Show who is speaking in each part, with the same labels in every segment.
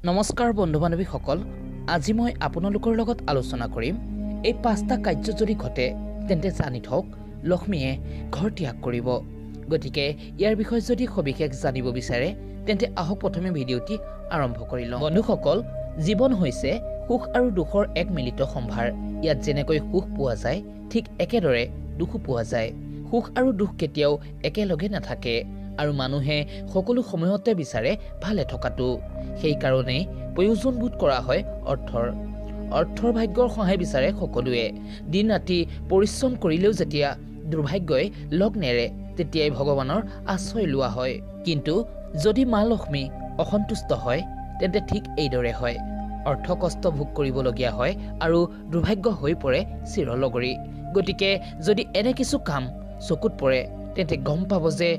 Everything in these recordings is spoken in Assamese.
Speaker 1: নমস্কাৰ বন্ধু বান্ধৱীসকল, আজি মই আপোনালোকৰ লগত আলোচনা কৰিম এই 5টা কাৰ্য যদি ঘটে তেন্তে জানি থওক লক্ষ্মীয়ে ঘৰ ত্যাগ কৰিব। গতিকে ইয়াৰ বিষয়ে যদি সবিশেষ জানিব বিচাৰে তেন্তে আহক প্ৰথমে ভিডিঅ'টি আৰম্ভ কৰি লওঁ। বন্ধুসকল, জীৱন হৈছে সুখ আৰু দুখৰ এক মিলিত সম্ভাৰ। ইয়াত যেনেকৈ সুখ পোৱা যায় ঠিক একেদৰে দুখো পোৱা যায়। সুখ আৰু দুখ কেতিয়াও একেলগে নাথাকে আৰু মানুহে সকলো সময়তে বিচাৰে ভালে থকাটো। সেইকাৰণেই প্ৰয়োজনবোধ কৰা হয় অৰ্থৰ ভাগ্যৰ সহায় বিচাৰে সকলোৱে। দিন ৰাতি পৰিশ্ৰম কৰিলেও যেতিয়া দুৰ্ভাগ্যই লগ নেৰে তেতিয়াই ভগৱানৰ আশ্ৰয় লোৱা হয়। কিন্তু যদি মা লক্ষ্মী অসন্তুষ্ট হয় তেন্তে ঠিক এইদৰে হয়। অৰ্থ কষ্ট ভোগ কৰিবলগীয়া হয় আৰু দুৰ্ভাগ্য হৈ পৰে চিৰলগৰী। গতিকে যদি এনে কিছু কাম চকুত পৰে তেন্তে গম পাব যে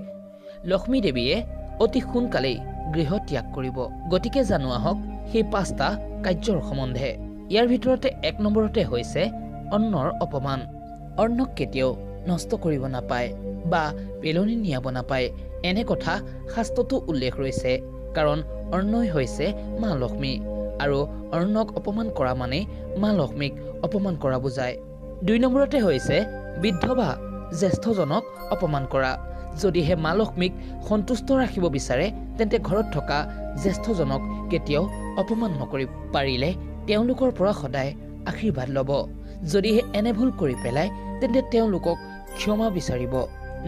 Speaker 1: লক্ষ্মী দেৱীয়ে অতি সোনকালেই গৃহ ত্যাগ কৰিব। গতিকে জানো আহক সেই 5টা কাৰ্যৰ সম্বন্ধে। ইয়াৰ ভিতৰতে 1 নম্বৰতে হৈছে অন্নৰ অপমান। অন্নক কেতিয়াও নষ্ট কৰিব নাপায় বা পেলনি নিয়াব নাপায়, এনে কথা শাস্ত্ৰতো উল্লেখ ৰৈছে। কাৰণ অন্নই হৈছে মা লক্ষ্মী আৰু অন্নক অপমান কৰা মানে মা লক্ষ্মীক অপমান কৰা বুজায়। 2 নম্বৰতে হৈছে বৃদ্ধ বা জ্যেষ্ঠজনক অপমান কৰা। যদিহে মা লক্ষ্মীক সন্তুষ্ট ৰাখিব বিচাৰে তেন্তে ঘৰত থকা জ্যেষ্ঠজনক কেতিয়াও অপমান নকৰি পাৰিলে তেওঁলোকৰ পৰা সদায় আশীৰ্বাদ ল'ব। যদিহে এনে ভুল কৰি পেলায় তেন্তে তেওঁলোকক ক্ষমা বিচাৰিব,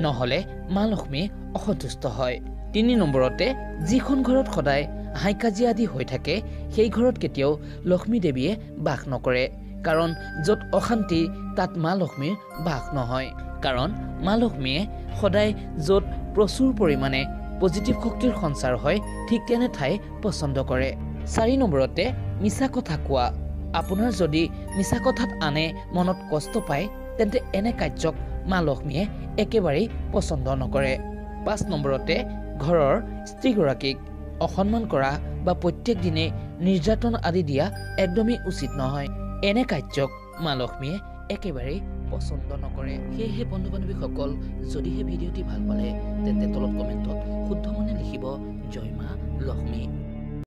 Speaker 1: নহ'লে মা লক্ষ্মী অসন্তুষ্ট হয়। 3 নম্বৰতে যিখন ঘৰত সদায় হাই কাজিয়া আদি হৈ থাকে সেই ঘৰত কেতিয়াও লক্ষ্মী দেৱীয়ে বাস নকৰে। কাৰণ য'ত অশান্তি তাত মা লক্ষ্মীৰ বাস নহয়। কাৰণ মা লক্ষ্মীয়ে সদায় য'ত প্ৰচুৰ পৰিমাণে পজিটিভ শক্তিৰ সঞ্চাৰ হয় ঠিক তেনে ঠাই পচন্দ কৰে। 4 নম্বৰতে মিছা কথা কোৱা। আপোনাৰ যদি মিছা কথাত আনে মনত কষ্ট পায় তেন্তে এনে কাৰ্যক মা লক্ষ্মীয়ে একেবাৰেই পচন্দ নকৰে। 5 নম্বৰতে ঘৰৰ স্ত্ৰীগৰাকীক অসন্মান কৰা বা প্ৰত্যেক দিনে নিৰ্যাতন আদি দিয়া একদমেই উচিত নহয়। এনে কাৰ্যক মা লক্ষ্মীয়ে একেবাৰেই পচন্দ নকৰে। সেয়েহে বন্ধু বান্ধৱীসকল, যদিহে ভিডিঅ'টি ভাল পালে তেন্তে তলত কমেণ্টত শুদ্ধ মনে লিখিব জয় মা লক্ষ্মী।